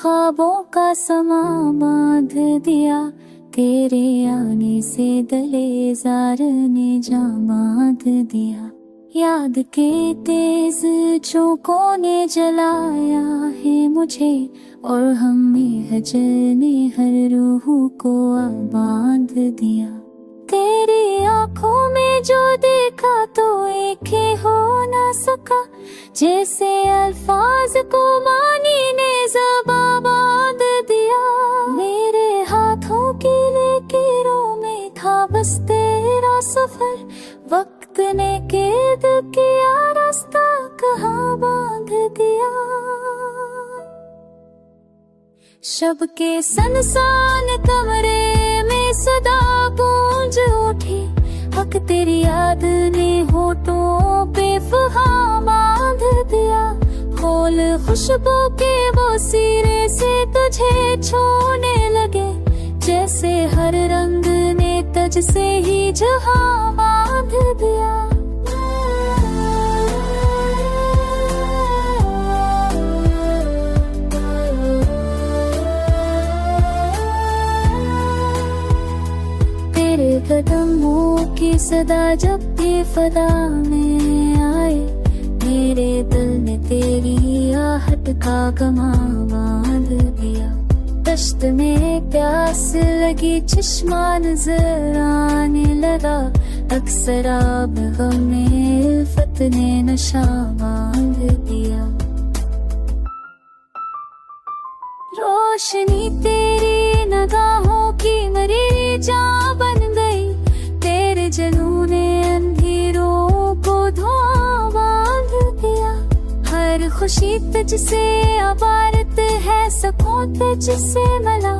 ख्वाबों का समा बांध दिया, तेरे आने से गले जार ने जा बांध दिया। याद के तेज झोंकों ने जलाया है मुझे, और हमें हजर ने हर रूह को बांध दिया। तेरी आंखों में जो देखा तो एक ही हो ना सका, जैसे अल्फाज को मानी ने ज़बां बांध दिया। मेरे हाथों की लकीरों में था बस तेरा सफर, वक्त ने कैद किया, रास्ता कहाँ बांध दिया। शब के सनसान कमरे में सदा गूंज उठी, हक तेरी याद ने होठों पे फुहा बांध दिया। खोल खुशबू के वो सिरे से तुझे छूने लगे, जैसे हर रंग ने तज से ही जहां बांध दिया। तेरे कदमों की सदा जब भी फदा में आए, मेरे दिल ने तेरी आहट का गमा बांध दिया। दश्त में प्यास लगी चश्मा नजर आने लगा, अक्सर आब गम में उल्फत ने नशा बांध दिया। रोशनी तेरी नगाहों की मरी जा बन गई, तेरे जनून ने अंधेरों को धुआं बांध दिया। हर खुशी तुझसे अबारत है, सकों तुझसे मला,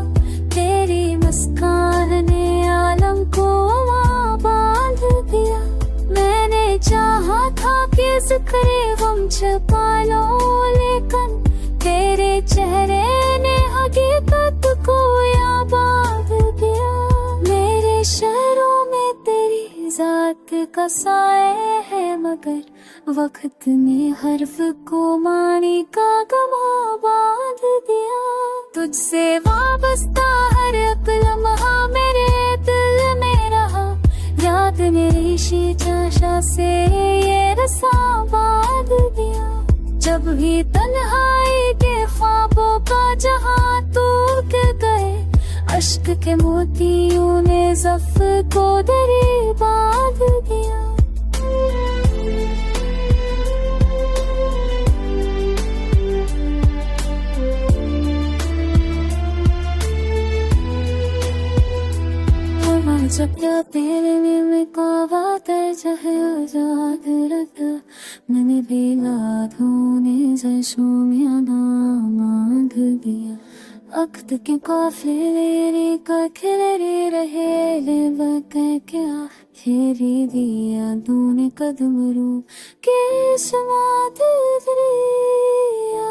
तेरी मुस्कान ने आलम को वहाँ बांध दिया। मैंने चाहा था कि ज़िक्रे गम छुपा लो, लेकिन तेरे चेहरे ने हकीकत को या बांध दिया। मेरे शहरों में तेरी जात का साए है, मगर वक्त ने हर्फ को मानी का गमा बांध दिया। तुझसे वाबस्ता हर एक लम्हा मेरे दिल में रहा, याद मेरी शीशा से ये रसा बांध दिया। जब भी तन्हाई के ख्वाबों का जहां टूट गए, अश्क के मोतियों ने ज़फ़ को दरी बांध दिया। जब तेरे में कावा चाहे आजाद रखा, मैंने भी लाधों ने जशों में नाम बांध दिया। अख्त के काफिले का खिलरे रहे ले बकै क्या, फेरी दिया दूने कदम रू के समाध दरिया।